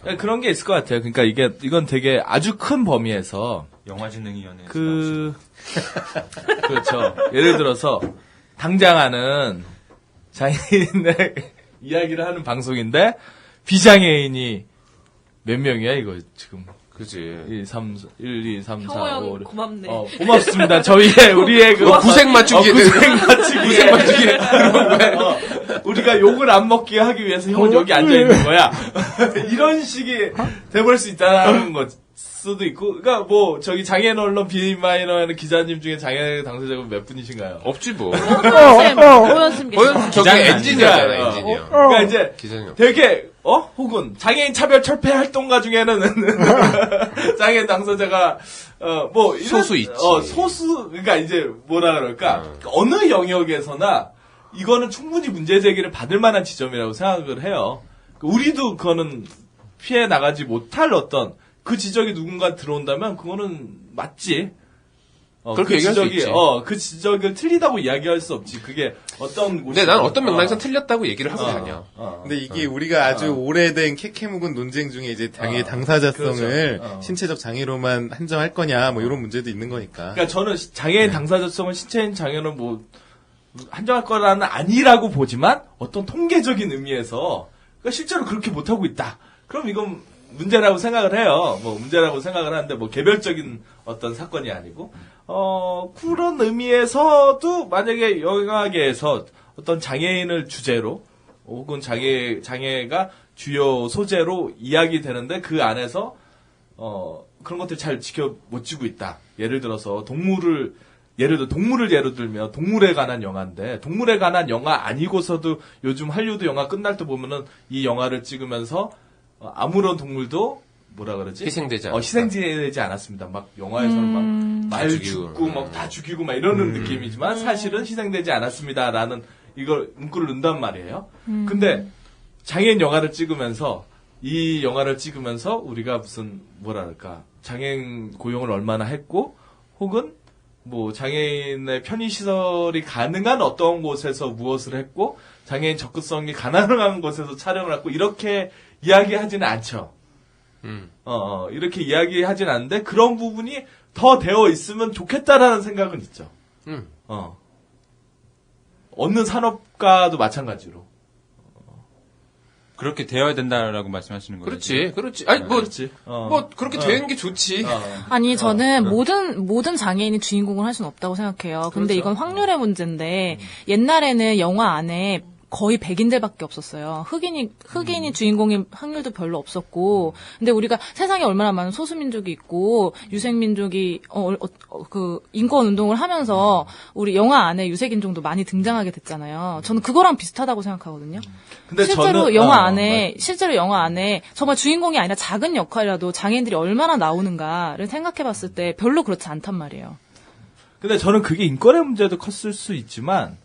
네, 그런 게 있을 것 같아요. 그러니까 이건 되게 아주 큰 범위에서 영화진흥위원회에서 그렇죠. 예를 들어서 당장하는 장애인의 이야기를 하는 방송인데 비장애인이 몇 명이야 이거 지금? 그지. 1, 2, 3, 4, 형호 5, 형 고맙네. 고맙습니다. 우리의 구색 맞추기. 구색 맞추기. 구색 맞추기. 그런 거야. 우리가 욕을 안 먹게 하기 위해서 형은 여기 앉아있는 거야. 이런 식이 돼버릴 수 있다는 것 수도 있고, 그러니까 장애인 언론 비마이너에는 기자님 중에 장애 당사자가 몇 분이신가요? 없지 뭐. 오연습 저기 엔지니어잖아, 엔지니어. 그러니까 이제 기자님. 되게 혹은 장애인 차별 철폐 활동가 중에는 장애인 당사자가 이런 소수 있지. 소수 그러니까 이제 뭐라 그럴까 어느 영역에서나 이거는 충분히 문제 제기를 받을 만한 지점이라고 생각을 해요. 우리도 그거는 피해 나가지 못할 어떤 그 지적이 누군가 들어온다면 그거는 맞지. 그렇게 얘기할 수 있지. 그 지적을 틀리다고 이야기할 수 없지. 그게 어떤 곳이. 근데 난 어떤 맥락에서 틀렸다고 얘기를 하고 다녀. 근데 이게 우리가 아주 오래된 캐캐묵은 논쟁 중에 이제 장애 당사자성을 그렇죠. 신체적 장애로만 한정할 거냐, 이런 문제도 있는 거니까. 그러니까 저는 장애인 당사자성을 신체인 장애는 한정할 거라는 아니라고 보지만 어떤 통계적인 의미에서 그러니까 실제로 그렇게 못하고 있다. 그럼 이건 문제라고 생각을 해요. 문제라고 생각을 하는데 개별적인 어떤 사건이 아니고 그런 의미에서도 만약에 영화계에서 어떤 장애인을 주제로 혹은 장애가 주요 소재로 이야기되는데 그 안에서 그런 것들 잘 지켜 못 지고 있다. 예를 들어서 동물을 예로 들면 동물에 관한 영화인데 동물에 관한 영화 아니고서도 요즘 할리우드 영화 끝날 때 보면은 이 영화를 찍으면서 아무런 동물도 뭐라 그러지? 희생되지 않았습니다. 막 영화에서는 막 말 죽고 막 다 죽이고 막 이러는 느낌이지만 사실은 희생되지 않았습니다라는 이걸 문구를 넣는단 말이에요. 근데 장애인 영화를 찍으면서 우리가 무슨 뭐랄까 장애인 고용을 얼마나 했고 혹은 장애인의 편의시설이 가능한 어떤 곳에서 무엇을 했고, 장애인 접근성이 가능한 곳에서 촬영을 했고, 이렇게 이야기하지는 않죠. 이렇게 이야기하지는 않는데, 그런 부분이 더 되어 있으면 좋겠다라는 생각은 있죠. 어느 산업과도 마찬가지로. 그렇게 되어야 된다라고 말씀하시는 거예요. 그렇지. 아니, 그렇지. 그렇게 되는 게 좋지. 아니, 저는 모든 장애인이 주인공을 할 수는 없다고 생각해요. 근데 그렇죠. 이건 확률의 문제인데, 옛날에는 영화 안에 거의 백인들밖에 없었어요. 흑인이 주인공인 확률도 별로 없었고, 근데 우리가 세상에 얼마나 많은 소수민족이 있고, 유색민족이, 인권 운동을 하면서, 우리 영화 안에 유색인종도 많이 등장하게 됐잖아요. 저는 그거랑 비슷하다고 생각하거든요. 근데 실제로 영화 안에 정말 주인공이 아니라 작은 역할이라도 장애인들이 얼마나 나오는가를 생각해 봤을 때 별로 그렇지 않단 말이에요. 근데 저는 그게 인권의 문제도 컸을 수 있지만,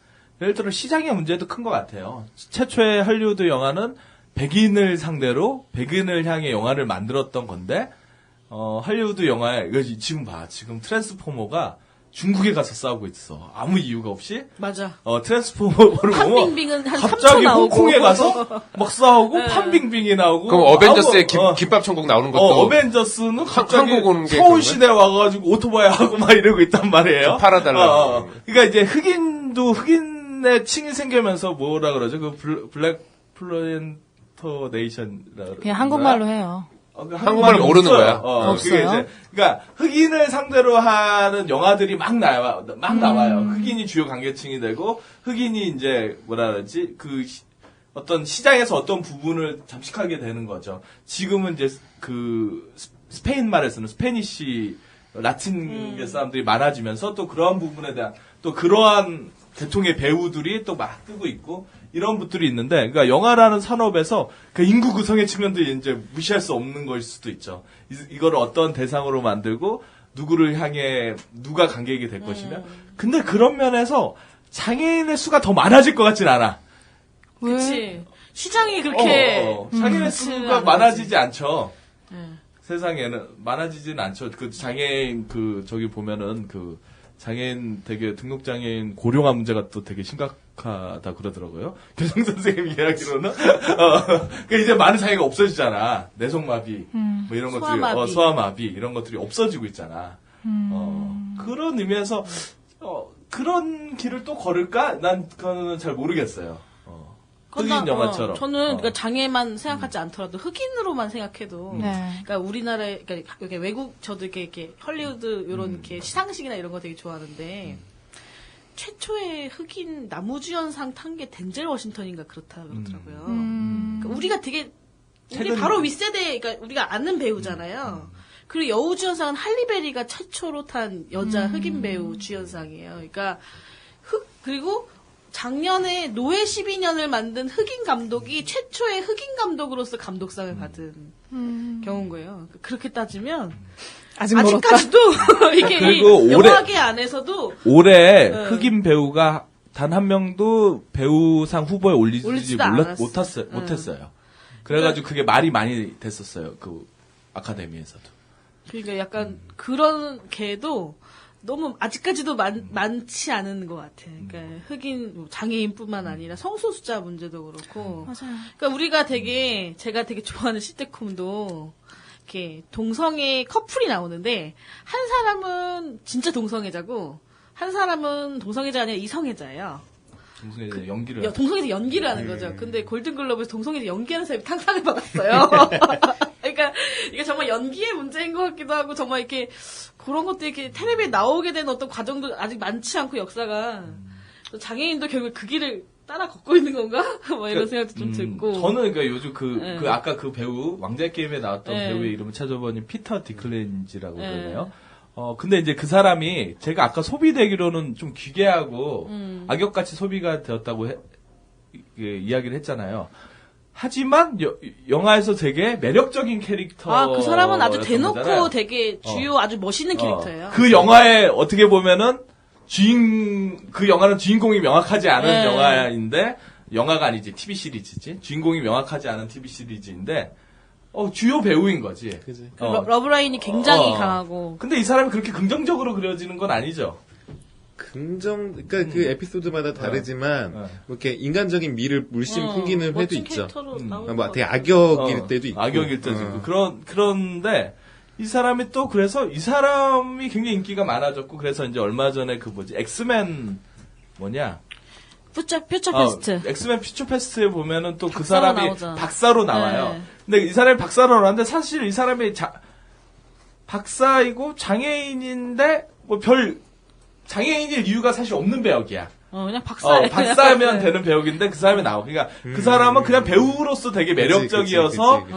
예를 들어 시장의 문제도 큰 것 같아요. 최초의 할리우드 영화는 백인을 상대로 백인을 향해 영화를 만들었던 건데 할리우드 영화에 이거 지금 지금 트랜스포머가 중국에 가서 싸우고 있어. 아무 이유가 없이. 맞아. 트랜스포머를 보면 판빙빙은 한 3초 갑자기 나오고. 홍콩에 가서 막 싸우고 판빙빙이 나오고. 그럼 어벤져스의 김밥 천국 나오는 것도. 어벤져스는 갑자기 한국 오는 게 서울 시내 와가지고 오토바이 하고 막 이러고 있단 말이에요. 팔아달라고. 그러니까 이제 흑인의 층이 생기면서 뭐라 그러죠? 블랙 플랜터 네이션이라 그냥 한국말로 해요. 한국말 모르는 거야. 없어요. 그러니까 흑인을 상대로 하는 영화들이 막 나와요. 흑인이 주요 관계층이 되고 흑인이 이제 뭐라 그러지? 어떤 시장에서 어떤 부분을 잠식하게 되는 거죠. 지금은 이제 스페인 말에서는 스페니쉬 라틴 사람들이 많아지면서 또 그러한 부분에 대한 또 그러한 계통의 배우들이 또 막 뜨고 있고 이런 것들이 있는데, 그러니까 영화라는 산업에서 그 인구 구성의 측면도 이제 무시할 수 없는 걸 수도 있죠. 이거를 어떤 대상으로 만들고 누구를 향해 누가 관객이 될 것이며. 근데 그런 면에서 장애인의 수가 더 많아질 것 같진 않아. 그치. 시장이 그렇게. 장애인의 수가 많아지지 않죠. 세상에는 많아지진 않죠. 장애인 저기 보면은 장애인 되게 등록장애인 고령화 문제가 또 되게 심각하다 그러더라고요. 교장 선생님이 이야기로는 그러니까 이제 많은 장애가 없어지잖아. 뇌성마비 뭐 이런 것들이 소아마비. 소아마비 이런 것들이 없어지고 있잖아. 그런 의미에서 그런 길을 또 걸을까? 난 그거는 잘 모르겠어요. 흑인 영화처럼. 저는 그러니까 장애만 생각하지 않더라도 흑인으로만 생각해도 네. 그러니까 우리나라에 그러니까 이렇게 외국 저도 이렇게 hollywood 이런 이렇게 시상식이나 이런 거 되게 좋아하는데 최초의 흑인 나무주연상 탄 게 덴젤 워싱턴인가 그렇다 그러더라고요. 그러니까 우리가 되게 우리 최근- 바로 윗세대 그러니까 우리가 아는 배우잖아요. 그리고 여우주연상은 할리베리가 최초로 탄 여자 흑인 배우 주연상이에요. 그러니까 그리고 작년에 노예 12년을 만든 흑인 감독이 최초의 흑인 감독으로서 감독상을 받은 경우인 거예요. 그렇게 따지면 아직 멀었다. 아직까지도 이게 그리고 이 올해- 영화계 안에서도 올해 흑인 배우가 단 한 명도 배우상 후보에 올리지 올리지도 않았어. 못했어요. 그래가지고 그게 말이 많이 됐었어요. 그 아카데미에서도. 그러니까 약간 그런 게도 너무 아직까지도 많지 않은 것 같아. 그러니까 흑인 뭐 장애인뿐만 아니라 성소수자 문제도 그렇고. 맞아요. 그러니까 우리가 제가 되게 좋아하는 시트콤도 이렇게 동성애 커플이 나오는데 한 사람은 진짜 동성애자고 한 사람은 동성애자 아니라 이성애자예요. 동성애 연기를 동성애자 연기를 하는 거죠. 근데 골든글러브에서 동성애자 연기하는 사람이 상을 받았어요. 그러니까 이게 정말 연기의 문제인 것 같기도 하고 정말 이렇게 그런 것도 이렇게 텔레비에 나오게 된 어떤 과정도 아직 많지 않고 역사가 장애인도 결국 그 길을 따라 걷고 있는 건가? 뭐 이런 생각도 좀 들고. 저는 그러니까 요즘 그 네. 아까 그 배우 왕자의 게임에 나왔던 네. 배우의 이름을 찾아보니 피터 디클렌지라고 네. 그러네요. 근데 이제 그 사람이 제가 아까 소비되기로는 좀 기괴하고 악역같이 소비가 되었다고 이야기를 했잖아요. 하지만 영화에서 되게 매력적인 캐릭터. 그 사람은 아주 대놓고 되게 주요 아주 멋있는 캐릭터예요. 그 영화에 어떻게 보면은 그 영화는 주인공이 명확하지 않은 네. 영화인데 영화가 아니지 TV 시리즈지. 주인공이 명확하지 않은 TV 시리즈인데 주요 배우인 거지. 그지. 러브라인이 굉장히 강하고. 근데 이 사람이 그렇게 긍정적으로 그려지는 건 아니죠. 그러니까 그 에피소드마다 다르지만 뭐 이렇게 인간적인 미를 물씬 풍기는 회도 멋진 있죠. 캐릭터로 나오는 뭐 것 되게 같아요. 악역일 때도 있고. 악역일 때도 있고. 그런데 이 사람이 또 그래서 이 사람이 굉장히 인기가 많아졌고 그래서 이제 얼마 전에 그 엑스맨 퓨처 페스트. 엑스맨 퓨처 페스트에 보면은 또 그 박사로 사람이 나오죠. 박사로 나와요. 네. 근데 이 사람이 박사로 나왔는데 사실 이 사람이 박사이고 장애인인데 장애인일 이유가 사실 없는 배역이야. 그냥 박사예요. 박사면 되는 배역인데 그 사람이 나와. 그러니까 그 사람은 그냥 배우로서 되게 매력적이어서 그치.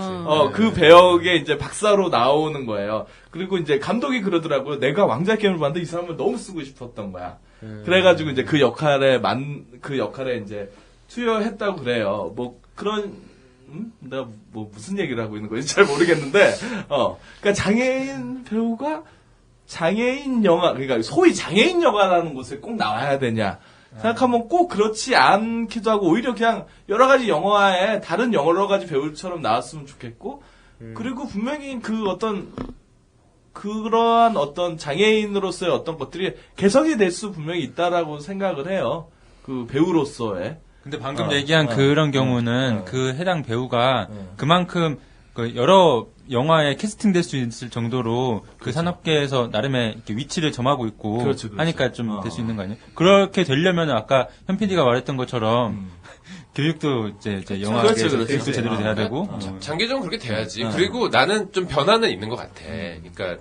그 배역에 이제 박사로 나오는 거예요. 그리고 이제 감독이 그러더라고요. 내가 왕자 게임을 봤는데 이 사람을 너무 쓰고 싶었던 거야. 그래가지고 이제 그 역할에 이제 투여했다고 그래요. 뭐 그런 내가 뭐 무슨 얘기를 하고 있는 건지 잘 모르겠는데, 그러니까 장애인 배우가 장애인 영화, 그러니까 소위 장애인 영화라는 곳에 꼭 나와야 되냐 생각하면 꼭 그렇지 않기도 하고 오히려 그냥 여러 가지 영화에 다른 여러 가지 배우처럼 나왔으면 좋겠고, 그리고 분명히 그러한 어떤 장애인으로서의 어떤 것들이 개성이 될 수 분명히 있다라고 생각을 해요. 그 배우로서의. 근데 방금 얘기한 그런 경우는 그 해당 배우가 그만큼 그 여러 영화에 캐스팅될 수 있을 정도로 그 산업계에서 나름의 이렇게 위치를 점하고 있고 그렇죠. 하니까 좀 될 수 있는 거 아니에요? 그렇게 되려면 아까 현 PD가 말했던 것처럼 교육도 이제 영화계에서 그렇죠. 교육도 제대로 돼야 되고 장기적으로 그렇게 돼야지. 그리고 나는 좀 변화는 있는 것 같아. 그러니까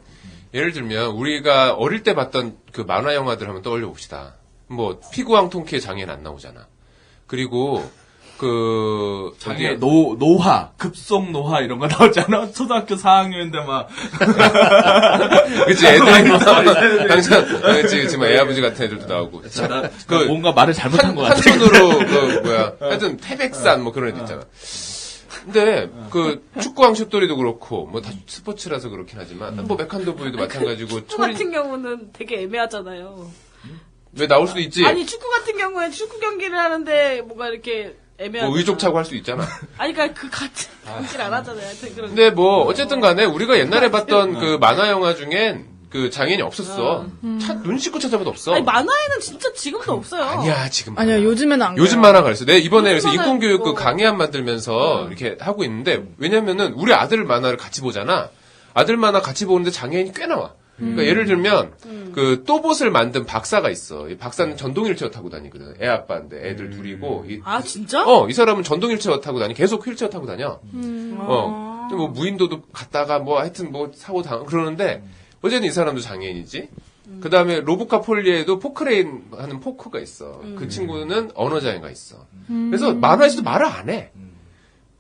예를 들면 우리가 어릴 때 봤던 그 만화 영화들 한번 떠올려 봅시다. 뭐 피구왕 통키에 장애인 안 나오잖아. 그리고 그 장애 어디야? 노화, 급속 노화 이런 거 나오잖아. 초등학교 4학년인데 막 그치 애들이 뭐 당장 그치 지금 애 아버지 같은 애들도 나오고. 그 뭔가 말을 잘못한 것 한 같아. 손으로 그 뭐야 하여튼 태백산 뭐 그런 애들 있잖아. 근데 그 축구왕 슛돌이도 그렇고 뭐 다 스포츠라서 그렇긴 하지만 뭐 메칸도 부위도 마찬가지고 축구 같은 경우는 되게 애매하잖아요. 왜 나올 수도 있지. 아니 축구 같은 경우에 축구 경기를 하는데 뭔가 이렇게 애매하잖아. 뭐 의족 차고 할 수 있잖아. 아니 그러니까 그 같은 경기를 안 하잖아요. 하여튼 그런. 근데 뭐 어쨌든 간에 우리가 옛날에 봤던 그 만화 영화 중엔 그 장애인이 없었어. 눈 씻고 찾아봐도 없어. 아니, 만화에는 진짜 지금도 없어요. 아니야, 지금. 아니야, 요즘에는 안 요즘 그래요. 만화가 있어. 내가 이번에 그래서 요즘 만화 인권교육 있고. 그 강의안 만들면서 이렇게 하고 있는데, 왜냐면은 우리 아들 만화를 같이 보잖아. 아들 만화 같이 보는데 장애인이 꽤 나와. 그러니까 예를 들면, 그 또봇을 만든 박사가 있어. 이 박사는 전동 휠체어 타고 다니거든. 애 아빠인데 애들 둘이고. 아, 진짜? 이 사람은 전동 휠체어 타고 다니. 계속 휠체어 타고 다녀. 근데 뭐 무인도도 갔다가 뭐 하여튼 뭐 사고 당 그러는데 어쨌든 이 사람도 장애인이지. 그 다음에 로보카 폴리에도 포크레인 하는 포크가 있어. 그 친구는 언어 장애가 있어. 그래서 만화에서도 말을 안 해.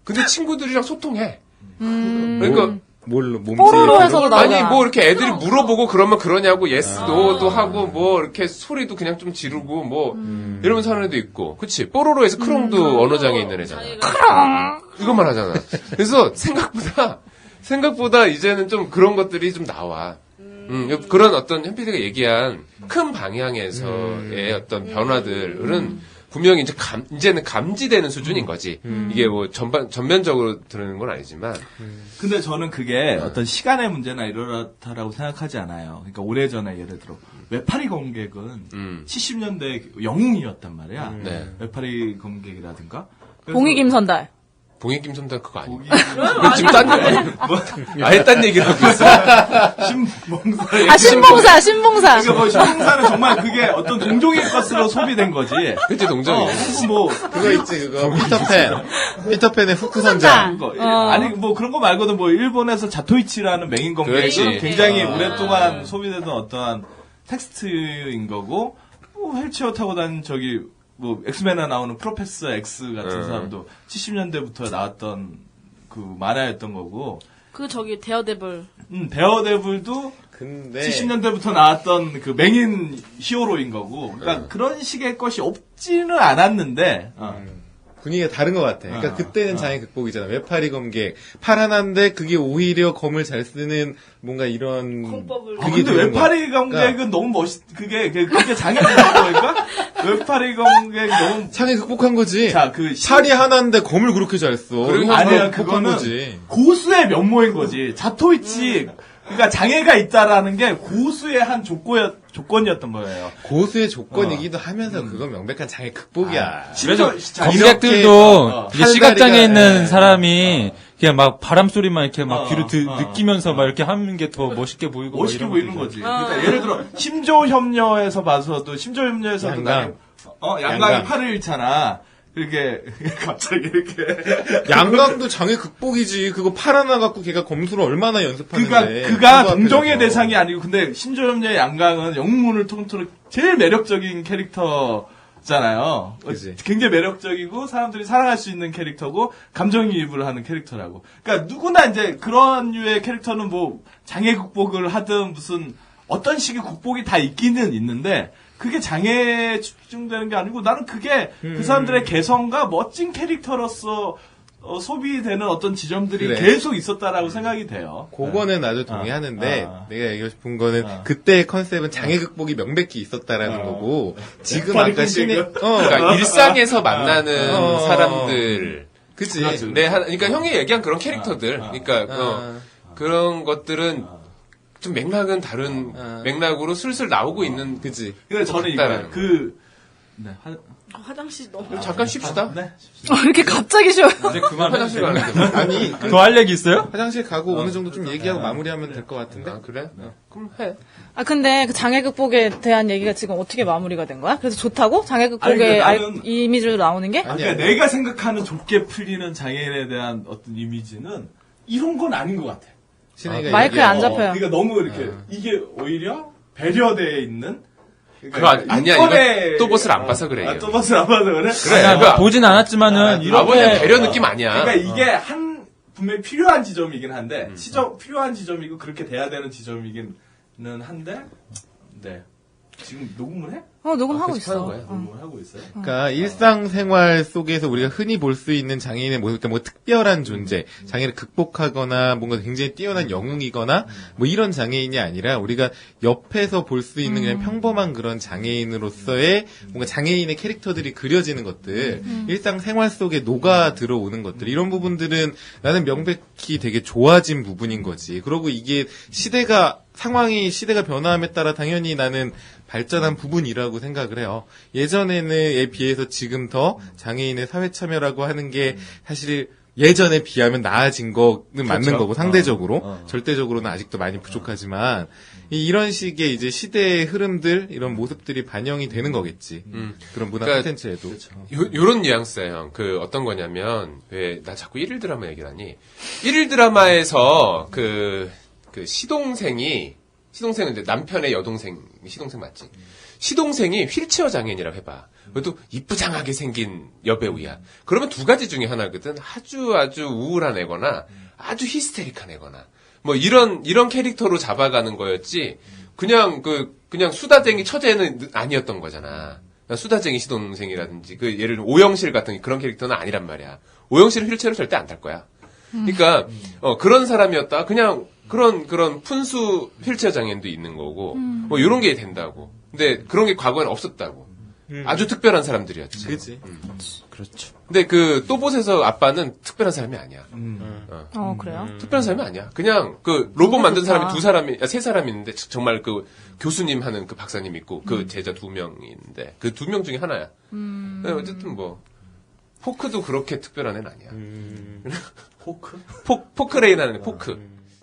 근데 친구들이랑 소통해. 그러니까 뭘로 몸짓 뽀로로에서도 나오잖아. 아니 뭐 이렇게 애들이 물어보고 그러면 그러냐고 예스 노도 하고 뭐 이렇게 소리도 그냥 좀 지르고 뭐 이러면서 하는 애도 있고. 그치? 뽀로로에서 크롱도 언어 장애 있는 애잖아. 이것만 하잖아. 그래서 생각보다 이제는 좀 그런 것들이 좀 나와. 그런 어떤 현 PD가 얘기한 큰 방향에서의 어떤 변화들은 분명히 이제는 감지되는 수준인 거지. 이게 뭐 전면적으로 드러내는 건 아니지만. 근데 저는 그게 어떤 시간의 문제나 이렇다라고 생각하지 않아요. 그러니까 오래전에 예를 들어 외파리 검객은 70년대 영웅이었단 말이야. 네. 외파리 검객이라든가. 봉이 김선달. 봉익 김선달 그거 아니야? 그거 지금 딴 얘기. 아예 딴 얘기를 하고 있어. 신봉사. 신봉사. 그러니까 뭐 신봉사는 정말 그게 어떤 동종의 것으로 소비된 거지. 그치, 동정이. 혹은 뭐 그거 있지 그거 피터팬의 후크선장 아니 뭐 그런 거 말고도 뭐 일본에서 자토이치라는 맹인 그렇지. 검객이 굉장히 오랫동안 소비되던 어떠한 텍스트인 거고 뭐 휠체어 타고 다니는 저기 뭐 엑스맨에 나오는 프로페서 X 같은 사람도 70년대부터 나왔던 그 만화였던 거고 그 저기 데어데블. 데어데블도 근데 70년대부터 나왔던 그 맹인 히어로인 거고 그러니까 그런 식의 것이 없지는 않았는데 분위기가 다른 것 같아. 그러니까 그때는 장애 극복이잖아. 외파리 검객 파란한데 그게 오히려 검을 잘 쓰는 뭔가 이런 공법을. 근데 드는 외파리 거야. 검객은 너무 그게 장애 극복이니까 외파리 검객 너무 장애 극복한 거지. 자, 그 팔이 하나인데 검을 그렇게 잘 써. 그리고 아니야, 극복한 그거는 거지. 고수의 면모인 거지. 자토이치, 그러니까 장애가 있다라는 게 고수의 한 조건이었던 거예요. 고수의 조건이기도 하면서 그건 명백한 장애 극복이야. 심지어 검객들도 이게 팔다리가- 시각장애 있는 예. 사람이 그냥 막 바람 소리만 이렇게 막 귀로 어. 느끼면서 막 이렇게 하는 게 더 멋있게 보이고 막 멋있게 이런 보이는 거죠. 거지. 그러니까 예를 들어 심조협녀에서 봐서도 심조협녀에서도 양강. 양강이 양강. 팔을 잃잖아. 이렇게 갑자기 이렇게 양강도 장애 극복이지. 그거 팔 하나 갖고 걔가 검수를 얼마나 연습하는데. 그가 그거 동정의 앞에서. 대상이 아니고 근데 심조협녀의 양강은 영문을 통틀어 제일 매력적인 캐릭터잖아요. 그치. 굉장히 매력적이고 사람들이 사랑할 수 있는 캐릭터고 감정이입을 하는 캐릭터라고. 그러니까 누구나 이제 그런 류의 캐릭터는 뭐 장애 극복을 하든 무슨 어떤 식의 극복이 다 있기는 있는데 그게 장애에 집중되는 게 아니고 나는 그게 그 사람들의 개성과 멋진 캐릭터로서 소비되는 어떤 지점들이 그래. 계속 있었다라고 생각이 돼요. 그거는 나도 동의하는데 아. 내가 얘기하고 싶은 거는 그때의 컨셉은 장애 극복이 명백히 있었다라는 거고 지금 아까 신의 그러니까 일상에서 만나는 어. 사람들. 그치 그러니까 형이 얘기한 그런 캐릭터들. 그러니까 그런 것들은 좀 맥락은 다른 맥락으로 슬슬 나오고 있는. 그치 근데 저는 같다라는 이거예요. 화장실 너무. 잠깐 쉽시다. 네. 이렇게 갑자기 쉬어요. 이제 그만 화장실 가는데. 아니 더 할 얘기 있어요? 화장실 가고 어느 정도 좀 얘기하고 마무리하면 될 것 같은데 아, 그래? 그럼 해. 근데 그 장애 극복에 대한 얘기가 지금 어떻게 마무리가 된 거야? 그래서 좋다고? 장애 극복의 아니, 그러니까 나는- 이미지로 나오는 게? 그러니까 내가 생각하는 좁게 풀리는 장애인에 대한 어떤 이미지는 이런 건 아닌 것 같아. 신혜가 마이크에 얘기한 안 잡혀요. 그러니까 너무 이렇게 이게 오히려 배려되어 있는. 그거 아니야. 이거 또봇을 안 봐서 그래. 또봇을 안 봐서 그래? 그래. 아니, 그거 보진 않았지만은 아버님 이렇게 배려 느낌 아니야. 그러니까 이게 분명히 필요한 지점이긴 한데 필요한 지점이고 그렇게 돼야 되는 지점이기는 한데 네 지금 녹음을 해? 녹음하고 계속 하는 있어. 거야? 녹음을 하고 있어요? 그러니까 일상생활 속에서 우리가 흔히 볼 수 있는 장애인의 모습, 그러니까 뭐 특별한 존재, 장애를 극복하거나 뭔가 굉장히 뛰어난 영웅이거나 뭐 이런 장애인이 아니라 우리가 옆에서 볼 수 있는 그냥 평범한 그런 장애인으로서의 뭔가 장애인의 캐릭터들이 그려지는 것들, 일상생활 속에 녹아 들어오는 것들, 이런 부분들은 나는 명백히 되게 좋아진 부분인 거지. 그리고 이게 시대가 상황이 시대가 변화함에 따라 당연히 나는 발전한 부분이라고 생각을 해요. 예전에는에 비해서 지금 더 장애인의 사회 참여라고 하는 게 사실 예전에 비하면 나아진 거는 맞는 거고 상대적으로 절대적으로는 아직도 많이 부족하지만 이런 식의 이제 시대의 흐름들 이런 모습들이 반영이 되는 거겠지. 그런 문화 그러니까 콘텐츠에도. 요런 뉘앙스야, 형. 어떤 거냐면, 나 자꾸 일일 드라마 얘기를 하니? 일일 드라마에서 시동생은 이제 남편의 시동생 맞지? 시동생이 휠체어 장애인이라고 해봐. 그래도 이쁘장하게 생긴 여배우야. 그러면 두 가지 중에 하나거든. 아주 우울한 애거나, 아주 히스테릭한 애거나. 뭐 이런 캐릭터로 잡아가는 거였지. 그냥 수다쟁이 처제는 아니었던 거잖아. 수다쟁이 시동생이라든지, 예를 들면 오영실 같은 그런 캐릭터는 아니란 말이야. 오영실은 휠체어를 절대 안 탈 거야. 그러니까, 그런 사람이었다. 그냥, 그런 푼수 휠체어 장애인도 있는 거고, 뭐, 요런 게 된다고. 근데 그런 게 과거에는 없었다고. 아주 특별한 사람들이었지. 그치. 그렇죠. 근데 또봇에서 아빠는 특별한 사람이 아니야. 그래요? 특별한 사람이 아니야. 그냥 로봇 만든 사람이 세 사람이 있는데 정말 교수님 하는 박사님 있고 제자 2명이 있는데 그 2명 중에 하나야. 어쨌든 포크도 그렇게 특별한 애는 아니야. 포크? 포크레인하는 애, 포크.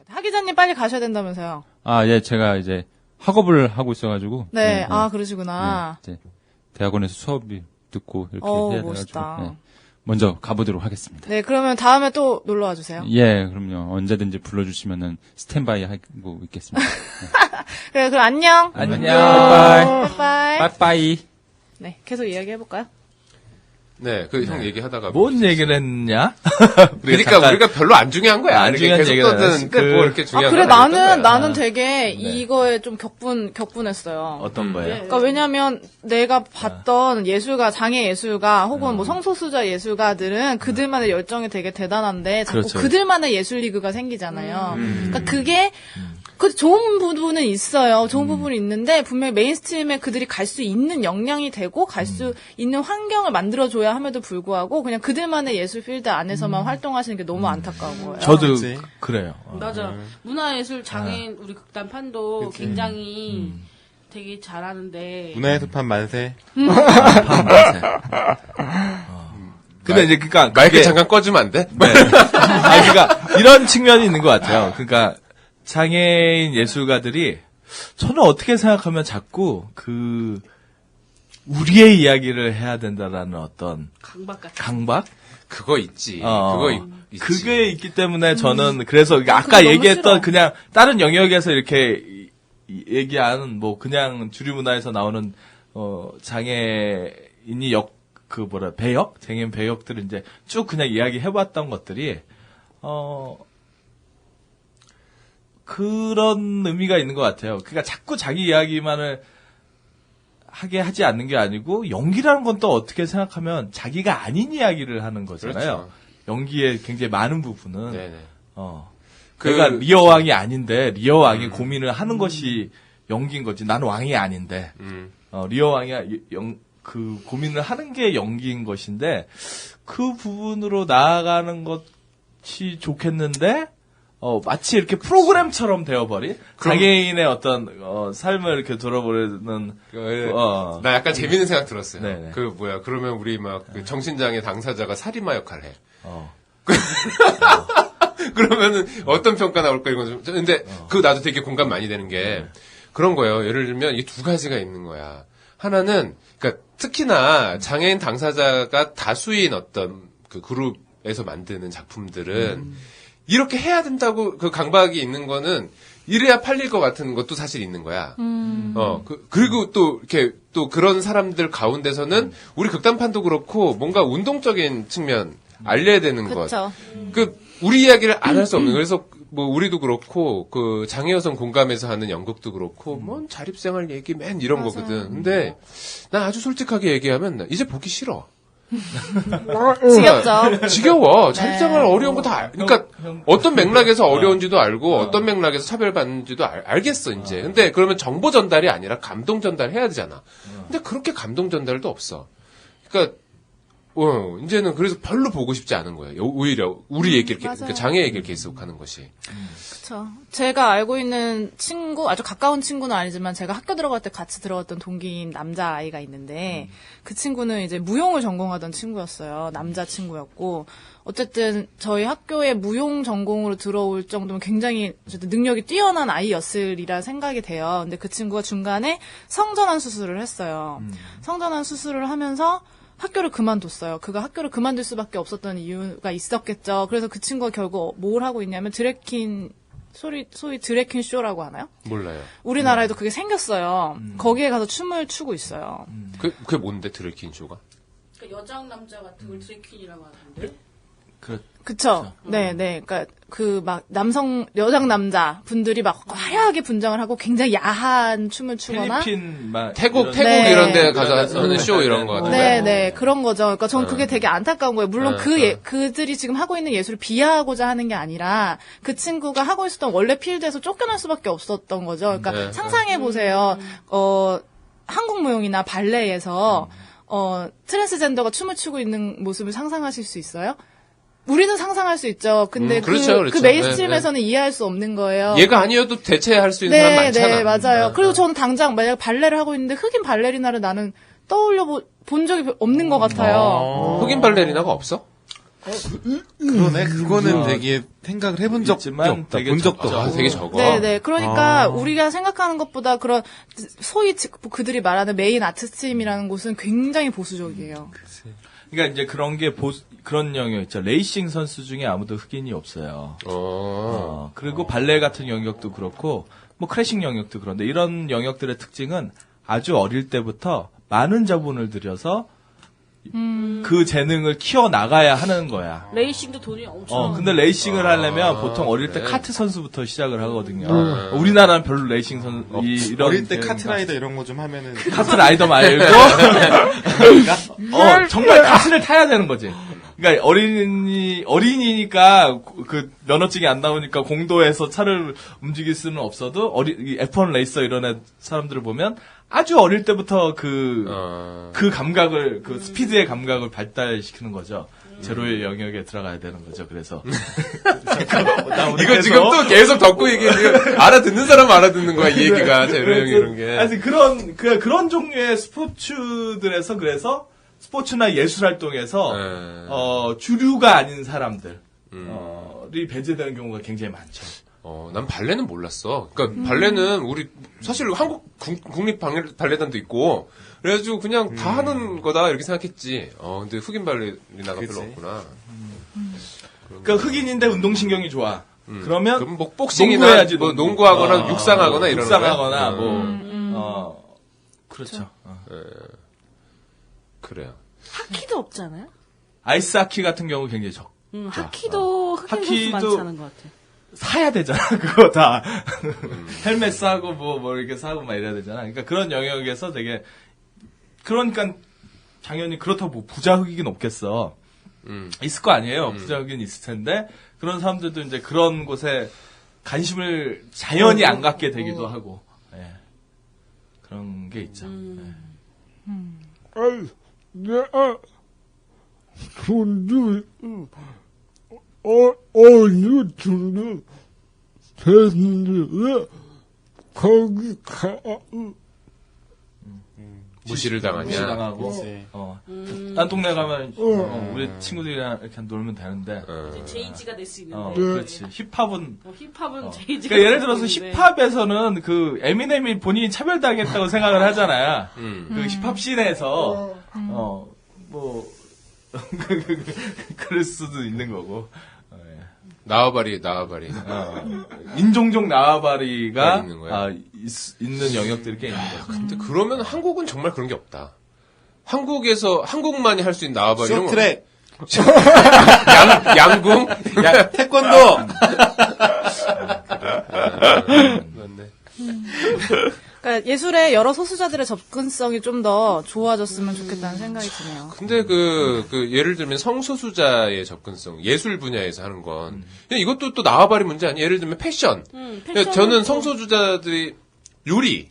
하 기자님 빨리 가셔야 된다면서요. 예, 제가 이제 학업을 하고 있어가지고. 네, 그러시구나. 이제 대학원에서 수업이 듣고 이렇게 해야 돼가지고. 멋있다. 먼저 가보도록 하겠습니다. 네, 그러면 다음에 또 놀러 와주세요. 예, 그럼요. 언제든지 불러주시면은 스탠바이 하고 있겠습니다. 그래, 그럼 안녕. 안녕. 바이바이. 바이바이. 빠빠이. 네, 계속 이야기해볼까요? 네, 형 얘기하다가. 뭔 얘기를 했냐? 그러니까 우리가 별로 안 중요한 거야. 안 중요한 계속 얘기를 떠드는데 했어. 뭐 이렇게 중요한 그래, 건 아니었던 거야. 나는 되게 이거에 좀 격분했어요. 어떤 거예요? 그러니까 왜냐면 내가 봤던 예술가, 장애 예술가 혹은 뭐 성소수자 예술가들은 그들만의 열정이 되게 대단한데 자꾸 그렇죠. 그들만의 예술 리그가 생기잖아요. 그러니까 그게 좋은 부분은 있어요. 좋은 부분이 있는데 분명히 메인스트림에 그들이 갈 수 있는 역량이 되고 갈 수 있는 환경을 만들어줘야 함에도 불구하고 그냥 그들만의 예술 필드 안에서만 활동하시는 게 너무 안타까운 거예요. 저도 그치. 그래요. 맞아. 문화예술 장애인 우리 극단판도 굉장히 되게 잘하는데. 문화의 숲한 만세. 근데 이제 그러니까 마이크 그게- 잠깐 꺼주면 안 돼? 네. 그러니까 이런 측면이 있는 것 같아요. 그러니까 장애인 예술가들이 저는 어떻게 생각하면 자꾸 우리의 이야기를 해야 된다라는 어떤 강박 같은. 강박? 그거 있지. 어. 그거 있지. 그게 있기 때문에 저는 그래서 아까 그거 너무 얘기했던 싫어. 그냥 다른 영역에서 이렇게 얘기하는 뭐 그냥 주류 문화에서 나오는 장애인이 배역? 장애인 배역들을 이제 쭉 그냥 이야기해봤던 것들이 그런 의미가 있는 것 같아요. 그러니까 자꾸 자기 이야기만을 하게 하지 않는 게 아니고 연기라는 건 또 어떻게 생각하면 자기가 아닌 이야기를 하는 거잖아요. 그렇죠. 연기의 굉장히 많은 부분은 네네. 내가 리어 왕이 아닌데 리어 왕이 고민을 하는 것이 연기인 거지. 나는 왕이 아닌데 리어 왕이 그 고민을 하는 게 연기인 것인데 그 부분으로 나아가는 것이 좋겠는데 마치 이렇게 프로그램처럼 되어버린 장애인의 어떤 삶을 이렇게 돌아보는 나 약간 재밌는 생각 들었어요. 네네. 그러면 우리 그 정신장애 당사자가 살인마 역할을 해. 그러면은 어떤 평가 나올까 이런 거 좀. 근데 나도 되게 공감 많이 되는 게 그런 거예요. 예를 들면 이 두 가지가 있는 거야. 하나는 그러니까 특히나 장애인 당사자가 다수인 어떤 그 그룹에서 만드는 작품들은 이렇게 해야 된다고 그 강박이 있는 거는 이래야 팔릴 것 같은 것도 사실 있는 거야. 그리고 또 이렇게 또 그런 사람들 가운데서는 우리 극단판도 그렇고 뭔가 운동적인 측면 알려야 되는 그쵸. 것. 우리 이야기를 안 할 수 없는. 그래서 뭐 우리도 그렇고 그 장애여성 공감에서 하는 연극도 그렇고 뭔 자립생활 얘기 맨 이런 맞아. 거거든. 근데 난 아주 솔직하게 얘기하면 나 이제 보기 싫어. 지겹죠. 지겨워. 자립생활 어려운 거 다 그러니까 형- 어떤 맥락에서 어려운지도 알고 어떤 맥락에서 차별받는지도 알겠어 이제. 근데 그러면 정보 전달이 아니라 감동 전달해야 되잖아. 근데 그렇게 감동 전달도 없어. 그러니까 이제는 그래서 별로 보고 싶지 않은 거예요. 오히려 우리 얘기를, 맞아요. 그러니까 장애 얘기를 계속하는 것이. 그쵸. 제가 알고 있는 친구, 아주 가까운 친구는 아니지만 제가 학교 들어갈 때 같이 들어갔던 동기인 남자아이가 있는데 그 친구는 이제 무용을 전공하던 친구였어요. 남자 친구였고. 어쨌든 저희 학교에 무용 전공으로 들어올 정도면 굉장히 어쨌든 능력이 뛰어난 아이였으리라 생각이 돼요. 근데 그 친구가 중간에 성전환 수술을 했어요. 성전환 수술을 하면서 학교를 그만뒀어요. 그가 학교를 그만둘 수밖에 없었던 이유가 있었겠죠. 그래서 그 친구가 결국 뭘 하고 있냐면 드래킨, 소위 드래킨 쇼라고 하나요? 몰라요. 우리나라에도 그게 생겼어요. 거기에 가서 춤을 추고 있어요. 그게 뭔데, 드래킨 쇼가? 그러니까 여장 남자 같은 걸 드래퀸이라고 하는데. 그쵸. 네. 그러니까 여장 남자 분들이 막 화려하게 분장을 하고 굉장히 야한 춤을 추거나. 필리핀 막 태국 네. 이런 데 가서 하는 쇼 이런 거 같은데. 네, 그런 거죠. 그러니까 전 그게 되게 안타까운 거예요. 물론 그들이 지금 하고 있는 예술을 비하하고자 하는 게 아니라 그 친구가 하고 있었던 원래 필드에서 쫓겨날 수밖에 없었던 거죠. 그러니까 네. 상상해 보세요. 한국 무용이나 발레에서 트랜스젠더가 춤을 추고 있는 모습을 상상하실 수 있어요? 우리는 상상할 수 있죠. 근데 그렇죠. 그 메인스트림에서는 이해할 수 없는 거예요. 얘가 아니어도 대체할 수 있는 사람 많잖아. 네, 맞아요. 그리고 저는 당장 만약 발레를 하고 있는데 흑인 발레리나를 나는 떠올려 본 적이 없는 것 같아요. 흑인 발레리나가 없어? 그러네. 그거는 되게 생각을 해본 적이 있지만 없다. 되게 본 적도 적죠. 없고. 되게 적어. 네네. 그러니까 우리가 생각하는 것보다 그런 소위 그들이 말하는 메인 아트스트림이라는 곳은 굉장히 보수적이에요. 그러니까 이제 그런 영역 있죠. 레이싱 선수 중에 아무도 흑인이 없어요. 그리고 발레 같은 영역도 그렇고, 뭐 크래싱 영역도 그런데 이런 영역들의 특징은 아주 어릴 때부터 많은 자본을 들여서 그 재능을 키워나가야 하는 거야. 레이싱도 돈이 엄청. 근데 레이싱을 하려면 보통 어릴 때 카트 선수부터 시작을 하거든요. 우리나라는 별로 레이싱 이런. 어릴 때 카트라이더 이런 거 좀 하면은. 카트 라이더 말고. 정말 카트를 타야 되는 거지. 그러니까 어린이니까 그 면허증이 안 나오니까 공도에서 차를 움직일 수는 없어도 F1 레이서 이런 사람들을 보면 아주 어릴 때부터 그 감각을, 그 스피드의 감각을 발달시키는 거죠. 제로의 영역에 들어가야 되는 거죠. 그래서. 이거 지금 또 계속 덮고 얘기해. 알아듣는 사람 알아듣는 거야, 이 얘기가. 제로 형 이런 게. 아니, 그런 종류의 스포츠들에서 그래서 스포츠나 예술 활동에서, 주류가 아닌 사람들이 배제되는 경우가 굉장히 많죠. 난 발레는 몰랐어. 그러니까 발레는 사실 한국 국립 발레단도 있고, 그래가지고 그냥 다 하는 거다 이렇게 생각했지. 근데 흑인 발레리나가 별로 없구나. 그러니까 흑인인데 운동신경이 좋아. 그러면 그럼 뭐 복싱이나 농구해야지, 뭐 농구. 농구하거나 육상하거나 이런 거. 육상하거나 그렇죠. 그래요. 하키도 없잖아요. 아이스 하키 같은 경우 굉장히 적. 하키도 흑인 선수 많지 않은 것 같아. 사야 되잖아, 그거 다. 헬멧 사고, 뭐, 이렇게 사고 막 이래야 되잖아. 그러니까 그런 영역에서 그러니까, 당연히 그렇다고 뭐 부자 흑인 없겠어. 있을 거 아니에요. 부자 흑인 있을 텐데, 그런 사람들도 이제 그런 곳에 관심을 자연히 안 갖게 되기도 하고, 예. 그런 게 있죠. 손주, 어느 정도 됐는데, 거기 무시를 당하냐. 무시당하고, 딴 동네 가면, 우리 친구들이랑 이렇게 놀면 되는데, 제이지가 될 수 있는데. 그렇지. 힙합은, 힙합은 제이지가. 그러니까 예를 들어서 힙합에서는 그 에미넴이 본인이 차별당했다고 생각을 하잖아요. 그 힙합 씬에서 뭐 그럴 수도 있는 거고. 나와바리. 인종적 나와바리가 있는 거야? 있는 영역들이 꽤 있는 거죠. 근데 그러면 한국은 정말 그런 게 없다. 한국에서 한국만이 할 수 있는 나와바리 이런 거. 쇼트랙. 양궁? 태권도. 맞네. 그러니까 예술의 여러 소수자들의 접근성이 좀 더 좋아졌으면 좋겠다는 생각이 드네요. 근데 예를 들면 성소수자의 접근성, 예술 분야에서 하는 건, 그냥 이것도 또 나와바리 문제 아니에요? 예를 들면 패션. 그러니까 저는 성소수자들이 요리,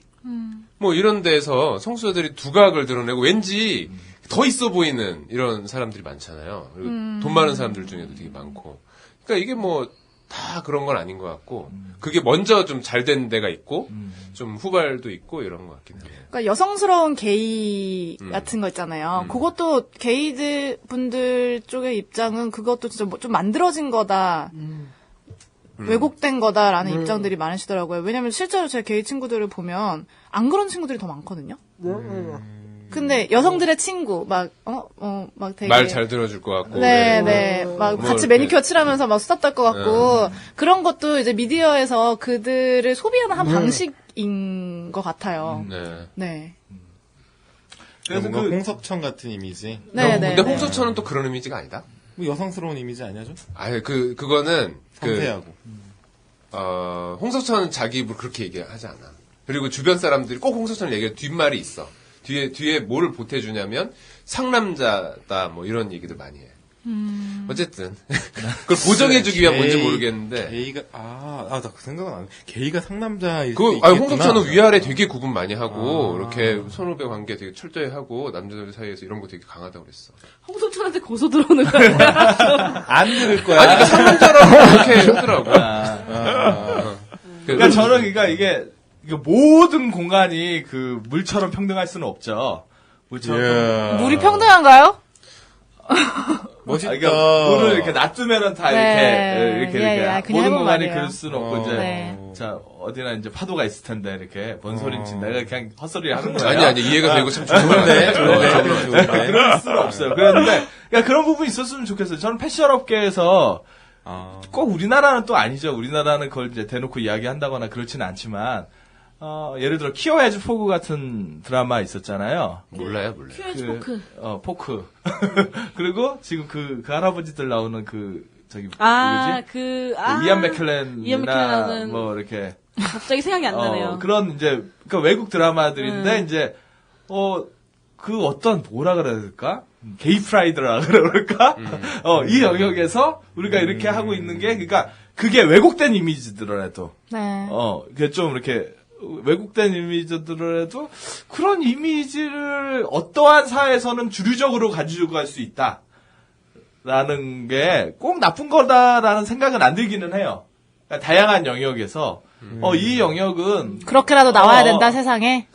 뭐 이런 데서 성소수자들이 두각을 드러내고 왠지 더 있어 보이는 이런 사람들이 많잖아요. 그리고 돈 많은 사람들 중에도 되게 많고. 그러니까 이게 뭐 다 그런 건 아닌 것 같고 그게 먼저 좀 잘 된 데가 있고 좀 후발도 있고 이런 것 같긴 해요. 그러니까 여성스러운 게이 같은 거 있잖아요. 그것도 게이들 분들 쪽의 입장은 그것도 진짜 뭐좀 만들어진 거다. 왜곡된 거다라는 입장들이 많으시더라고요. 왜냐면 실제로 제 게이 친구들을 보면 안 그런 친구들이 더 많거든요. 근데 여성들의 친구 막 되게 말 잘 들어줄 것 같고. 네. 막 뭐 같이 이렇게. 매니큐어 칠하면서 막 수다 떨 것 같고 그런 것도 이제 미디어에서 그들을 소비하는 한 방식인 것 같아요. 네. 네. 그래서 뭔가 그 홍석천 같은 이미지. 네. 근데 홍석천은 또 그런 이미지가 아니다? 뭐 여성스러운 이미지 아니야 좀? 아니, 그거는, 섬세하고. 홍석천은 자기 입으로 그렇게 얘기하지 않아. 그리고 주변 사람들이 꼭 홍석천을 얘기해 뒷말이 있어. 뒤에 뭐를 보태주냐면, 상남자다, 뭐 이런 얘기들 많이 해. 어쨌든. 그걸 보정해주기 위한 뭔지 모르겠는데. 게이가 나 그 생각은 안 해. 게이가 상남자일 그, 수도 아니, 있겠구나. 홍석천은 위아래 되게 구분 많이 하고, 이렇게 선후배 관계 되게 철저히 하고, 남자들 사이에서 이런 거 되게 강하다고 그랬어. 홍석천한테 고소 들어오는 거야. 안 들을 거야. 아니, 그러니까 상남자라고 그렇게 하더라고. 그러니까 저는 이게 모든 공간이 그 물처럼 평등할 수는 없죠. 물처럼. 물이 평등한가요? 멋있다. 그러니까 물을 이렇게 놔두면은 다 네. 이렇게 그냥 모든 해본 공간이 말이에요. 그럴 수는 없고 이제 네. 자 어디나 이제 파도가 있을 텐데 이렇게 뭔 소린지 내가 그냥 헛소리 하는 거예요. 아니, 이해가 되고 참 좋은 좋은데, 거야. 좋은데. 그럴 수는 없어요. 그런데 그러니까 그런 부분이 있었으면 좋겠어요. 저는 패션 업계에서 꼭 우리나라는 또 아니죠. 우리나라는 그걸 이제 대놓고 이야기한다거나 그렇지는 않지만 예를 들어 키어 해즈 포그 같은 드라마 있었잖아요. 몰라요. 큐에즈 포크. 포크. 그리고 지금 그 할아버지들 나오는 저기 누구지? 이안 맥켈렌이나 이안 맥켈렌은 뭐 이렇게 갑자기 생각이 안 나네요. 그런 이제 그러니까 외국 드라마들인데 이제 그 어떤 뭐라 그래야 될까? 게이 프라이드라 그럴까? 이 영역에서 우리가 이렇게 하고 있는 게 그러니까 그게 왜곡된 이미지더라도 네. 그게 좀 이렇게 왜곡된 이미지더라도 그런 이미지를 어떠한 사회에서는 주류적으로 가지고 갈 수 있다. 라는 게 꼭 나쁜 거다라는 생각은 안 들기는 해요. 그러니까 다양한 영역에서 이 영역은 그렇게라도 나와야 된다 세상에.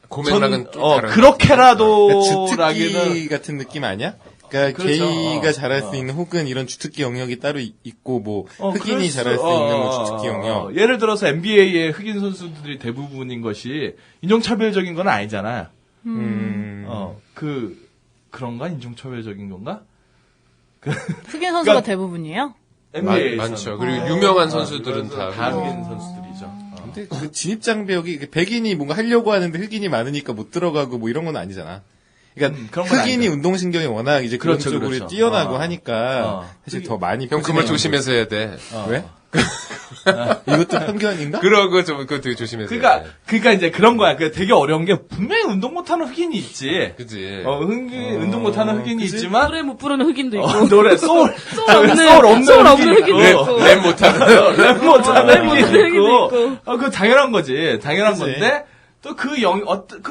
고맥락은 좀 다른. 그렇게라도라기는 주특기 같은 느낌 아니야? 그러니까 그렇죠. 게이가 잘할 수 있는 혹은 이런 주특기 영역이 따로 있고 뭐 흑인이 그럴 잘할 수 있는 뭐 주특기 영역. 예를 들어서 NBA의 흑인 선수들이 대부분인 것이 인종차별적인 건 아니잖아요. 그런가? 인종차별적인 건가? 흑인 선수가 그러니까 대부분이에요? NBA 많죠. 그리고 유명한 선수들은 다. 흑인 선수들이죠. 근데 그 진입 장벽이 백인이 뭔가 하려고 하는데 흑인이 많으니까 못 들어가고 뭐 이런 건 아니잖아. 그러니까 그런 건 흑인이 아니죠. 운동신경이 워낙 이제 그런 그렇죠, 쪽으로 그렇죠. 뛰어나고 하니까 사실 더 많이 형, 그 말 조심해서 해야 돼. 왜? 이것도 편견인가? 그거 되게 조심해서 해야 돼. 그러니까 이제 그런 거야. 그 되게 어려운 게 분명히 운동 못하는 흑인이 있지. 그지. 운동 못하는 흑인이 있지만 노래 못 부르는 흑인도 있고. 노래 소울 없는 없는 흑인도 있고. 랩 못하는. 랩 못하는 흑인이 흑인도 있고. 그거 당연한 거지. 당연한 그치. 건데 또 그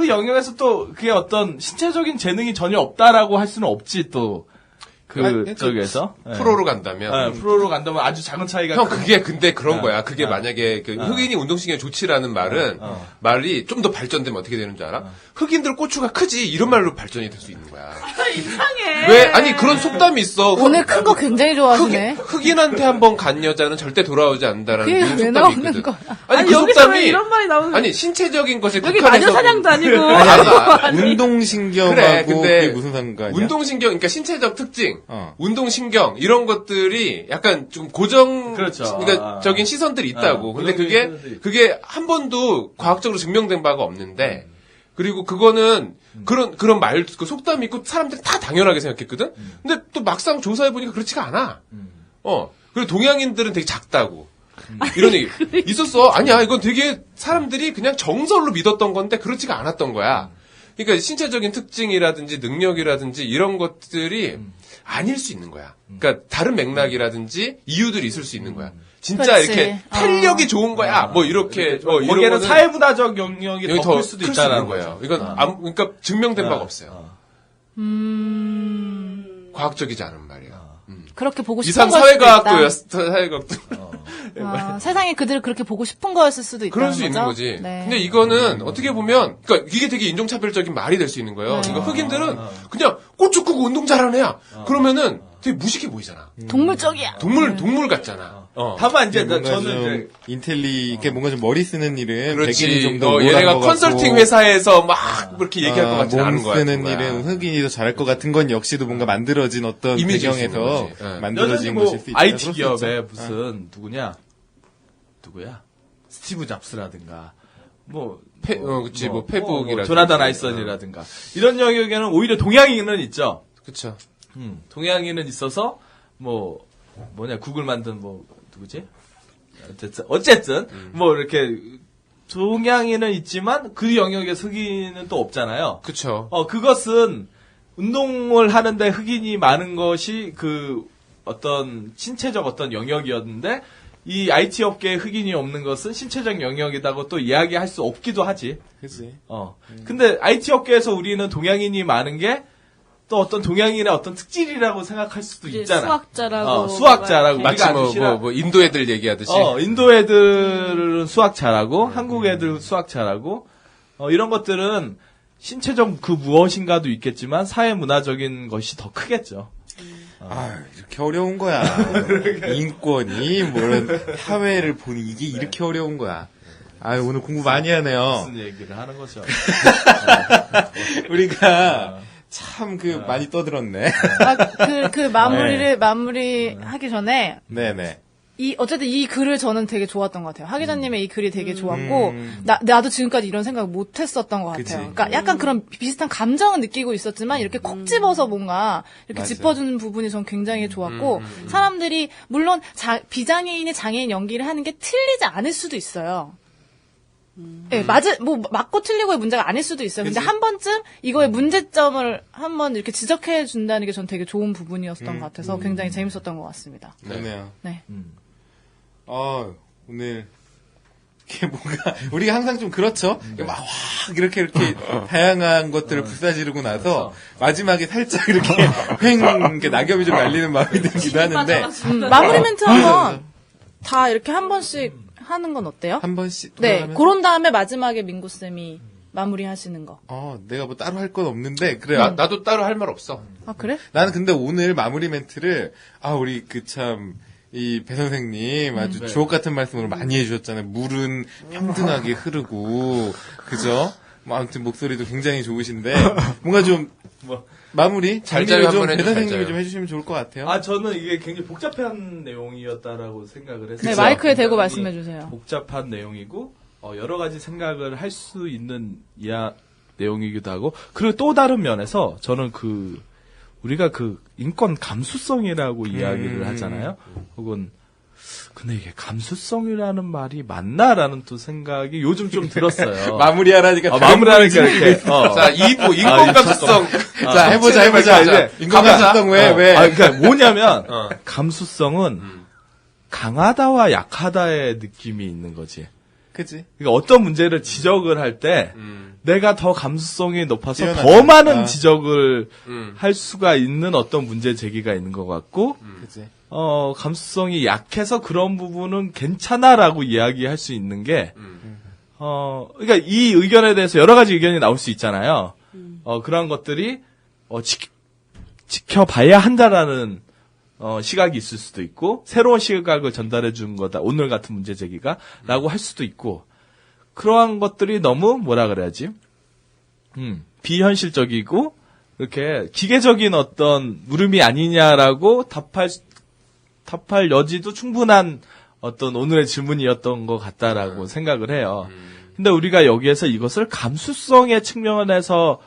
영역에서 또 그게 어떤 신체적인 재능이 전혀 없다라고 할 수는 없지 또. 저기에서 프로로 간다면. 프로로 간다면 아주 작은 차이가 형, 그게 근데 그런 거야. 그게 만약에 흑인이 운동신경이 좋지라는 말은 말이 좀 더 발전되면 어떻게 되는 줄 알아? 흑인들 고추가 크지 이런 말로 발전이 될 수 있는 거야. 이상해. 왜? 아니 그런 속담이 있어. 오늘 큰 거 굉장히 좋아하시네. 흑인한테 한번 간 여자는 절대 돌아오지 않는다라는 그게 미국 왜 속담이 나오는 있거든. 거야? 아니 그 여기서 속담이 왜 이런 말이 나오는 아니 신체적인 것에 여기 국한해서 마녀사냥도 아니고. 아니, 운동신경하고 그래, 근데 그게 무슨 상관이야? 운동신경, 그러니까 신체적 특징, 운동신경 이런 것들이 약간 좀 그렇죠. 그러니까 적인 시선들이 있다고. 근데 그게 한 번도 과학적으로 증명된 바가 없는데, 그리고 그거는 그런 말, 그 속담이 있고 사람들이 다 당연하게 생각했거든. 근데 또 막상 조사해 보니까 그렇지가 않아. 그리고 동양인들은 되게 작다고. 이런 얘기 있었어. 아니야, 이건 되게 사람들이 그냥 정설로 믿었던 건데 그렇지가 않았던 거야. 그러니까 신체적인 특징이라든지 능력이라든지 이런 것들이 아닐 수 있는 거야. 그러니까 다른 맥락이라든지 이유들이 있을 수 있는 거야. 진짜 그렇지. 이렇게 탄력이 좋은 거야. 뭐 이렇게 거기에는 이러면은 사회문화적 영역이 여기 더 클 수도 클 있다는 있는 거예요. 이건 그러니까 증명된 바가 없어요. 과학적이지 않은 말이야. 그렇게 보고 싶은 이상 걸 수도 있다. 사회과학도 세상에 그들을 그렇게 보고 싶은 거였을 수도 있다는 그럴 수 거죠? 있는 거지. 네. 근데 이거는 어떻게 보면, 그러니까 이게 되게 인종차별적인 말이 될 수 있는 거예요. 네. 그러니까 흑인들은 그냥 고추 크고 운동 잘하는 애야. 그러면은 되게 무식해 보이잖아. 동물적이야. 동물 같잖아. 다만 이제 뭔가 저는 좀 이제 인텔리, 이렇게 뭔가 좀 머리 쓰는 일은 그렇지. 백인이 좀 더 얘네가 컨설팅 회사에서 막 그렇게 얘기할 것 같지 몸 않은 거야. 쓰는 일은 흑인이 더 잘할 것 같은 건 역시도 뭔가 만들어진 어떤 이미지일 수 있는 배경에서 거지. 네. 만들어진 여전히 것일 뭐 수 있다. IT 기업에 무슨 누구야? 스티브 잡스라든가 뭐 그치, 뭐 페북이라든가. 조나단 아이선이라든가 이런 영역에는 오히려 동양인은 있죠. 그쵸. 동양인은 있어서 구글 만든 누구지? 어쨌든 뭐 이렇게 동양인은 있지만 그 영역에 흑인은 또 없잖아요. 그쵸. 그것은 운동을 하는데 흑인이 많은 것이 그 어떤 신체적 어떤 영역이었는데 이 IT 업계에 흑인이 없는 것은 신체적 영역이라고 또 이야기할 수 없기도 하지. 그치. 근데 IT 업계에서 우리는 동양인이 많은 게 또 어떤 동양인의 어떤 특질이라고 생각할 수도 이제 있잖아. 수학자라고. 수학자라고. 마치 우리가 아주 싫어. 뭐 인도 애들 얘기하듯이. 인도 애들은 수학 잘하고, 한국 애들은 수학 잘하고, 이런 것들은 신체적 그 무엇인가도 있겠지만, 사회 문화적인 것이 더 크겠죠. 이렇게 어려운 거야. 인권이, 사회를 보니 이게 이렇게 어려운 거야. 오늘 공부 많이 하네요. 무슨 얘기를 하는 거죠. 우리가, 참, 많이 떠들었네. 마무리하기 전에, 네네. 어쨌든 이 글을 저는 되게 좋았던 것 같아요. 하 기자님의 이 글이 되게 좋았고, 나도 지금까지 이런 생각 못 했었던 것 같아요. 그치. 그러니까 약간 그런 비슷한 감정은 느끼고 있었지만, 이렇게 콕 집어서 뭔가, 이렇게 맞아. 짚어주는 부분이 전 굉장히 좋았고, 사람들이, 물론, 비장애인의 장애인 연기를 하는 게 틀리지 않을 수도 있어요. 예, 맞고 틀리고의 문제가 아닐 수도 있어요. 근데 한 번쯤 이거의 문제점을 한번 이렇게 지적해 준다는 게 전 되게 좋은 부분이었던 것 같아서 굉장히 재밌었던 것 같습니다. 그러네요. 네. 오늘, 이게 뭔가, 우리가 항상 좀 그렇죠? 이렇게 다양한 것들을 불사지르고 나서, 마지막에 살짝 이렇게, 이렇게 낙엽이 좀 날리는 마음이 들기도 하는데, 마무리 멘트 한번 다 이렇게 한 번씩 하는 건 어때요? 한 번씩. 네, 돌아가면서? 그런 다음에 마지막에 민구쌤이 마무리 하시는 거. 내가 뭐 따로 할 건 없는데, 그래. 나도 따로 할 말 없어. 아, 그래? 나는 근데 오늘 마무리 멘트를, 우리 이 배 선생님 아주 주옥 같은 말씀으로 많이 해주셨잖아요. 물은 평등하게 흐르고, 그죠? 아무튼 목소리도 굉장히 좋으신데, 뭔가 좀, 마무리? 잘 정리를 좀 한번 배 해줘, 선생님이 잘 좀 해주시면 좋을 것 같아요. 저는 이게 굉장히 복잡한 내용이었다라고 생각을 했어요. 네, 마이크에 대고 굉장히 말씀해 주세요. 복잡한 내용이고, 여러 가지 생각을 할 수 있는 내용이기도 하고, 그리고 또 다른 면에서 저는 우리가 인권 감수성이라고 이야기를 하잖아요. 혹은 근데 이게 감수성이라는 말이 맞나라는 또 생각이 요즘 좀 들었어요. 마무리하라니까. 마무리하니까 이렇게. 자, 인권 감수성. 자, 해보자. 이제 인권 감수성 왜? 그러니까 뭐냐면 감수성은 강하다와 약하다의 느낌이 있는 거지. 그치? 그러니까 어떤 문제를 지적을 할 때 내가 더 감수성이 높아서 뛰어나다. 더 많은 지적을 할 수가 있는 어떤 문제 제기가 있는 것 같고 그치? 감수성이 약해서 그런 부분은 괜찮아라고 이야기할 수 있는 게 그러니까 이 의견에 대해서 여러 가지 의견이 나올 수 있잖아요. 그런 것들이 지켜봐야 한다라는 시각이 있을 수도 있고 새로운 시각을 전달해 준 거다. 오늘 같은 문제 제기가 라고 할 수도 있고 그러한 것들이 너무 뭐라 그래야지? 비현실적이고 이렇게 기계적인 어떤 물음이 아니냐라고 답할 여지도 충분한 어떤 오늘의 질문이었던 것 같다라고 생각을 해요. 근데 우리가 여기에서 이것을 감수성의 측면에서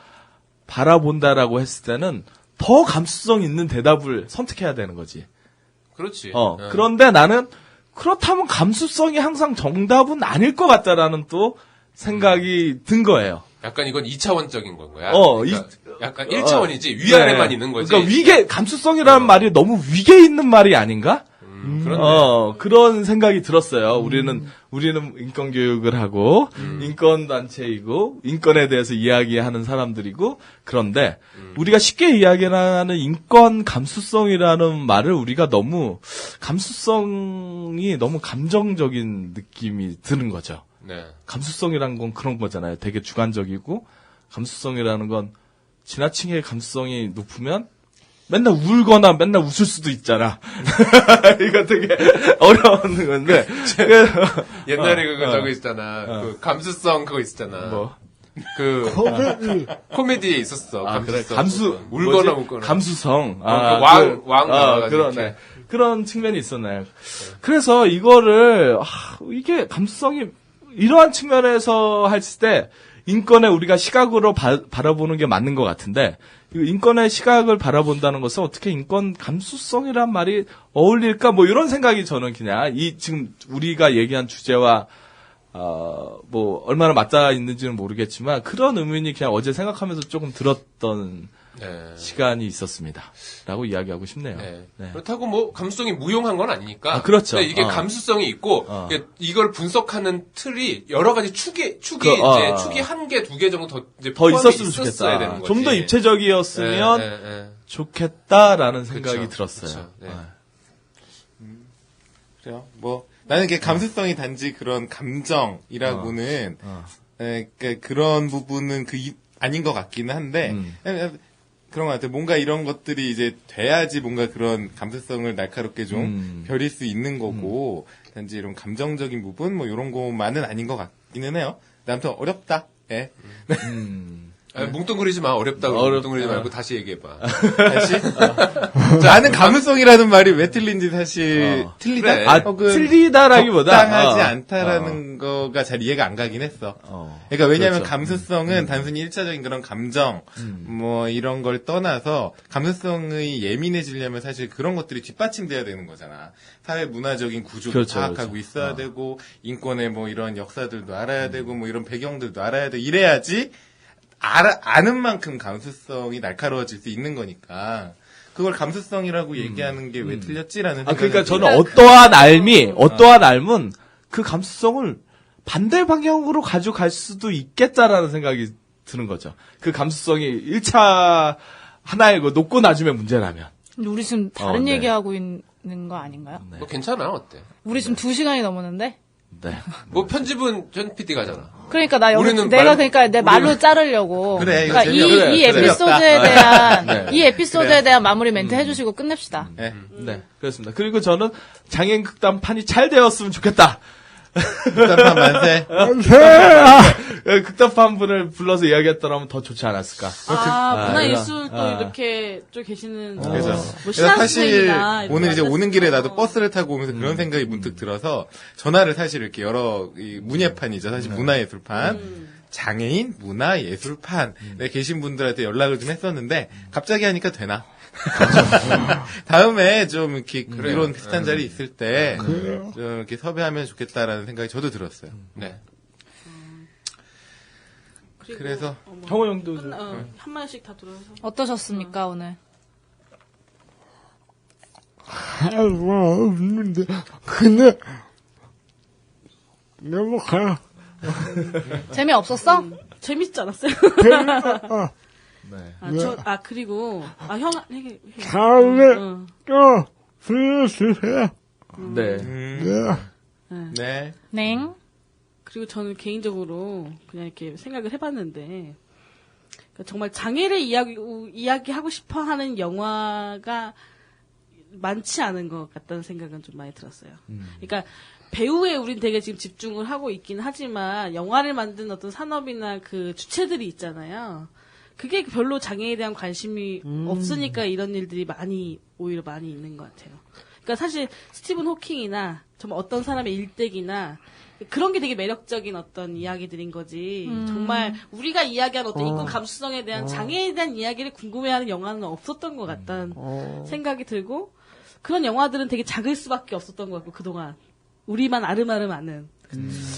바라본다라고 했을 때는 더 감수성 있는 대답을 선택해야 되는 거지. 그렇지. 그런데 나는 그렇다면 감수성이 항상 정답은 아닐 것 같다라는 또 생각이 든 거예요. 약간 이건 2차원적인 건 거야. 약간 1차원이지. 위아래만 있는 거지. 그러니까 감수성이라는 말이 너무 위계 있는 말이 아닌가? 그렇네. 그런 생각이 들었어요. 우리는 인권 교육을 하고, 인권 단체이고, 인권에 대해서 이야기하는 사람들이고, 그런데, 우리가 쉽게 이야기하는 인권 감수성이라는 말을 우리가 감수성이 너무 감정적인 느낌이 드는 거죠. 네. 감수성이라는 건 그런 거잖아요. 되게 주관적이고, 감수성이라는 건 지나치게 감수성이 높으면 맨날 울거나 맨날 웃을 수도 있잖아. 이거 되게 어려운 건데. 옛날에 그거 저거 있잖아. 그 감수성 그거 있었잖아. 뭐. 그 코미디에 있었어. 그래. 감수성. 울거나 뭐지? 웃거나. 감수성. 왕 나와가지고 그러네. 이렇게. 그런 측면이 있었나요? 그래서 이거를, 이게 감수성이, 이러한 측면에서 했을 때, 인권에 우리가 시각으로 바라보는 게 맞는 것 같은데, 인권의 시각을 바라본다는 것은 어떻게 인권 감수성이란 말이 어울릴까? 뭐 이런 생각이 저는 그냥, 지금 우리가 얘기한 주제와, 뭐, 얼마나 맞닿아 있는지는 모르겠지만, 그런 의문이 그냥 어제 생각하면서 조금 들었던 네. 시간이 있었습니다. 라고 이야기하고 싶네요. 네. 네. 그렇다고 뭐 감수성이 무용한 건 아니니까. 그렇죠. 근데 이게 감수성이 있고 이걸 분석하는 틀이 여러 가지 축이 축이 한 개, 두 개 정도 더 이제 더 포함이 있었으면 있었어야 되는 좋겠다. 거지. 좀 더 입체적이었으면 네. 좋겠다라는 생각이 그쵸. 들었어요. 그쵸. 네. 그래요. 뭐 나는 그 감수성이 단지 그런 감정이라고는 그러니까 그런 부분은 아닌 것 같기는 한데 그런 것 같아요. 뭔가 이런 것들이 이제 돼야지 뭔가 그런 감수성을 날카롭게 좀 벼릴 수 있는 거고 단지 이런 감정적인 부분 뭐 이런 것만은 아닌 것 같기는 해요. 아무튼 어렵다. 예. 뭉뚱그리지 마. 어렵다고 뭉뚱그리지 말고 다시 얘기해봐. 다시? 나는 감수성이라는 말이 왜 틀린지 사실 틀리다? 그래. 혹은 틀리다라기보다 적당하지 않다라는 거가 잘 이해가 안 가긴 했어. 그러니까 왜냐하면 그렇죠. 감수성은 단순히 1차적인 그런 감정 뭐 이런 걸 떠나서 감수성이 예민해지려면 사실 그런 것들이 뒷받침돼야 되는 거잖아. 사회 문화적인 구조도 그렇죠, 파악하고 그렇죠. 있어야 되고 인권의 뭐 이런 역사들도 알아야 되고 뭐 이런 배경들도 알아야 되고 이래야지 아는 만큼 감수성이 날카로워질 수 있는 거니까 그걸 감수성이라고 얘기하는 게 왜 틀렸지라는 그러니까 생각이 저는 어떠한 알문 그 감수성을 반대 방향으로 가져갈 수도 있겠다라는 생각이 드는 거죠. 그 감수성이 1차 하나의 그 높고 낮음의 문제라면. 근데 우리 지금 다른 네. 얘기하고 있는 거 아닌가요? 뭐 괜찮아. 어때? 우리 지금 2시간이 넘었는데? 네. 뭐 편집은 전 PD가 하잖아. 그러니까 나 여기 우리는 내가 말- 그러니까 내 말로 자르려고. 그래, 이거 그러니까 재미없다. 이 그래, 에피소드에 대한 네. 이 에피소드에 대한 마무리 멘트 해주시고 끝냅시다. 네. 네. 그렇습니다. 그리고 저는 장애인 극단판이 잘 되었으면 좋겠다. 극단판 만세. 극단판 분을 불러서 이야기했더라면 더 좋지 않았을까. 문화예술 또 이렇게 쪽 계시는 그래서 뭐 그래서 신한 사실 선생이나 이런 오늘 이제 거 오는 길에 나도 만났을 버스를 타고 오면서 그런 생각이 문득 들어서 전화를 사실 이렇게 여러 이 문예판이죠. 사실 문화예술판. 장애인 문화예술판 에 계신 분들한테 연락을 좀 했었는데 갑자기 하니까 되나? 다음에 좀 이렇게 이런 비슷한 자리 있을 때 좀 이렇게 섭외하면 좋겠다라는 생각이 저도 들었어요. 네. 그리고 그래서 형호 형도 좀. 한 마디씩 다 들어서 어떠셨습니까 오늘? 할 말 없는데, 근데, 넘어가. 재미 없었어? 재밌지 않았어요? 재밌다. 그리고 형 다음에 응. 또 불러주세요. 네. 네. 네. 냉. 그리고 저는 개인적으로 그냥 이렇게 생각을 해봤는데 그러니까 정말 장애를 이야기하고 싶어하는 영화가 많지 않은 것 같다는 생각은 좀 많이 들었어요. 그러니까 배우에 우린 되게 지금 집중을 하고 있긴 하지만 영화를 만든 어떤 산업이나 그 주체들이 있잖아요. 그게 별로 장애에 대한 관심이 없으니까 이런 일들이 오히려 많이 있는 것 같아요. 그러니까 사실 스티븐 호킹이나 정말 어떤 사람의 일대기나 그런 게 되게 매력적인 어떤 이야기들인 거지. 정말 우리가 이야기한 어떤 인권 감수성에 대한 장애에 대한 이야기를 궁금해하는 영화는 없었던 것 같다는 생각이 들고 그런 영화들은 되게 작을 수밖에 없었던 것 같고 그동안 우리만 아름아름 아는.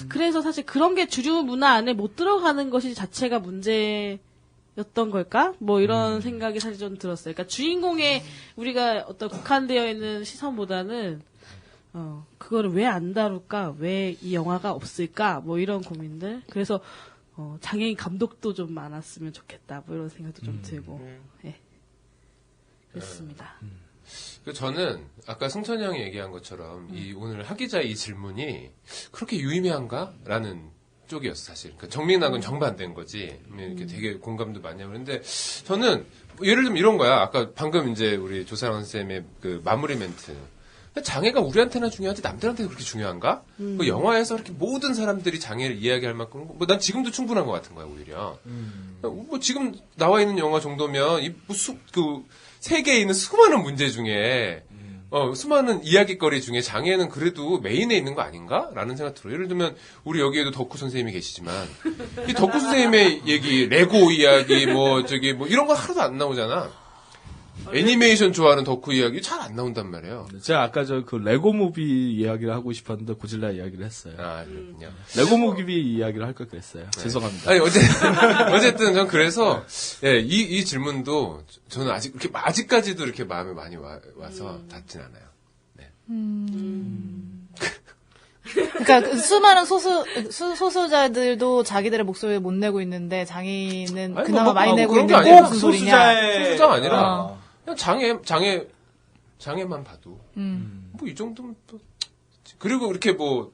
그래서 사실 그런 게 주류 문화 안에 못 들어가는 것이 자체가 문제였던 걸까? 뭐 이런 생각이 사실 좀 들었어요. 그러니까 주인공의 우리가 어떤 국한되어 있는 시선보다는 그거를 왜 안 다룰까? 왜 이 영화가 없을까? 뭐 이런 고민들. 그래서 장애인 감독도 좀 많았으면 좋겠다. 뭐 이런 생각도 좀 들고. 예. 그렇습니다. 저는 아까 승천이 형이 얘기한 것처럼 이 오늘 하기자의 이 질문이 그렇게 유의미한가라는 쪽이었어 사실. 그러니까 정민학은 정반대인 거지. 이렇게 되게 공감도 많이 하고 그런데 저는 예를 들면 이런 거야. 아까 방금 이제 우리 조사랑 선생님의 그 마무리 멘트. 장애가 우리한테나 중요하지 남들한테 그렇게 중요한가? 그 영화에서 이렇게 모든 사람들이 장애를 이야기할 만큼 뭐 난 지금도 충분한 것 같은 거야 오히려. 뭐 지금 나와 있는 영화 정도면 그 세계에 있는 수많은 문제 중에 수많은 이야기거리 중에 장애는 그래도 메인에 있는 거 아닌가? 라는 생각 들어요. 예를 들면 우리 여기에도 덕후 선생님이 계시지만 이 덕후 선생님의 얘기, 레고 이야기 뭐 이런 거 하나도 안 나오잖아. 애니메이션 좋아하는 덕후 이야기 잘 안 나온단 말이에요. 제가 아까 그 레고 무비 이야기를 하고 싶었는데 고질라 이야기를 했어요. 아, 그렇군요. 레고 무비 이야기를 할 걸 그랬어요. 죄송합니다. 아니, 어쨌든 전 그래서, 예, 이 질문도 저는 아직까지도 이렇게 마음에 많이 와서 닿진 않아요. 네. 그러니까 그 수많은 소수자들도 자기들의 목소리를 못 내고 있는데 장애인은 아니, 그나마 많이 내고 그런 게 있는데 아니라 무슨 소리냐? 소수자가 아니라 그냥 장애만 봐도 뭐 이 정도면 또 그리고 이렇게 뭐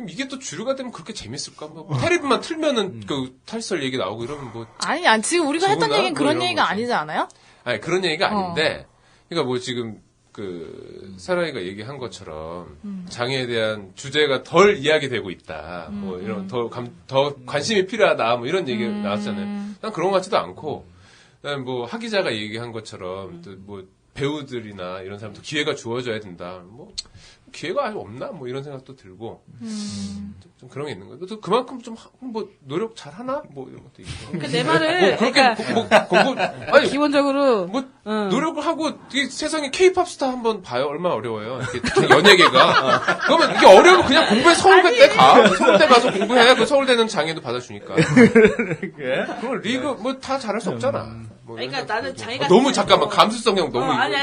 이게 또 주류가 되면 그렇게 재밌을까? 뭐 테레비만 틀면은 그 탈설 얘기 나오고 이러면 뭐 아니 지금 우리가 했던 좋은가? 얘기는 뭐 그런 이런 얘기가 거지. 아니지 않아요? 아니 그런 얘기가 아닌데 그러니까 뭐 지금 그 사라이가 얘기한 것처럼 장애에 대한 주제가 덜 이야기되고 있다. 뭐 이런 더 관심이 필요하다. 뭐 이런 얘기 나왔잖아요. 난 그런 것 같지도 않고 난 뭐 하기자가 얘기한 것처럼 또 뭐 배우들이나 이런 사람도 기회가 주어져야 된다. 뭐 기회가 아예 없나? 뭐 이런 생각도 들고 좀 그런 게 있는 거예요. 또 그만큼 좀 뭐 노력 잘 하나? 뭐 이런 것도 있고. 그러니까 내 말을 그렇게 아니 기본적으로 뭐 노력을 하고 이 세상에 K-팝 스타 한번 봐요. 얼마나 어려워요. 이렇게 특히 연예계가. 그러면 이게 어려우면 그냥 공부해 서울대 가. 서울대 가서 공부해. 그 서울대는 장애도 받아주니까. 그걸 리그 뭐 다 잘할 수 없잖아. 뭐 그러니까 이런 나는 생각도 자기가 너무 잠깐만 감수성 형 너무 아니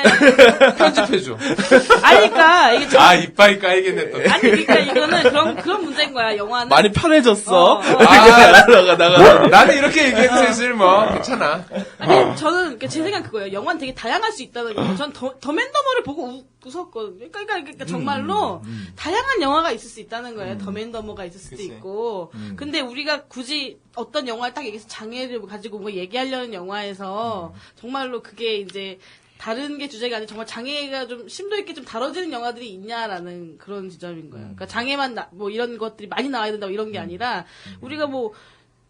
편집해줘. 그러니까 이게 아 이빨 까이겠네 또. 아니 그러니까 이거는 그런 문제인 거야. 영화는 많이 편해졌어. 나가다가 나는 이렇게 얘기해도 사실 뭐 괜찮아. 아니 저는 그러니까 제 생각 그거예요. 영화는 되게 다양할 수 있다는 거. 전 더맨더머를 보고 웃었거든요. 그러니까 정말로 다양한 영화가 있을 수 있다는 거예요. 더맨더머가 있을 수도 있고. 근데 우리가 굳이 어떤 영화를 딱 얘기해서 장애를 가지고 뭔가 얘기하려는 영화에서 정말로 그게 이제 다른 게 주제가 아니라 정말 장애가 좀 심도 있게 좀 다뤄지는 영화들이 있냐라는 그런 지점인 거예요. 그러니까 장애만 뭐 이런 것들이 많이 나와야 된다 이런 게 아니라 우리가 뭐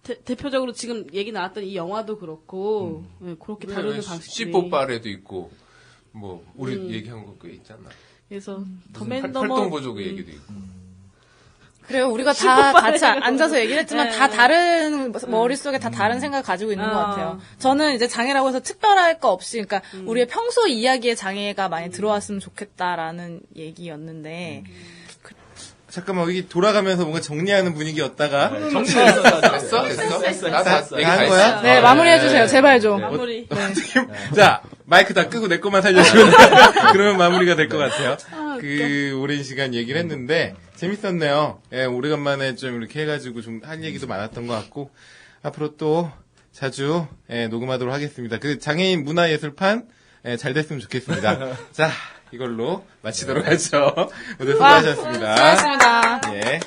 대표적으로 지금 얘기 나왔던 이 영화도 그렇고 네, 그렇게 다루는 방식들이 C4빨에도 있고 뭐 우리 얘기한 거 꽤 있잖아. 그래서 더맨더머 활동보조그 얘기도 있고. 그래요. 우리가 다 같이 앉아서 얘기를 했지만 네. 다 다른 머릿속에 다 다른 생각을 가지고 있는 것 같아요. 저는 이제 장애라고 해서 특별할 거 없이 그러니까 우리의 평소 이야기에 장애가 많이 들어왔으면 좋겠다라는 얘기였는데 잠깐만 여기 돌아가면서 뭔가 정리하는 분위기였다가 됐어? 다 얘기 한 다 거야? 했어. 네, 마무리해 주세요. 제발 좀. 마무리. 자, 마이크 다 끄고 내 것만 살려주면 그러면 마무리가 될 것 같아요. 그 오랜 시간 얘기를 했는데 재밌었네요. 예, 오래간만에 좀 이렇게 해가지고 좀 할 얘기도 많았던 것 같고 앞으로 또 자주 녹음하도록 하겠습니다. 그 장애인 문화예술판 잘 됐으면 좋겠습니다. 자, 이걸로 마치도록 하죠. 모두 수고하셨습니다. 수고하셨습니다. 예.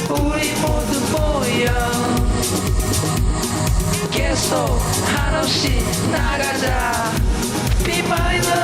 우리 모두 보여 계속 한없이 나가자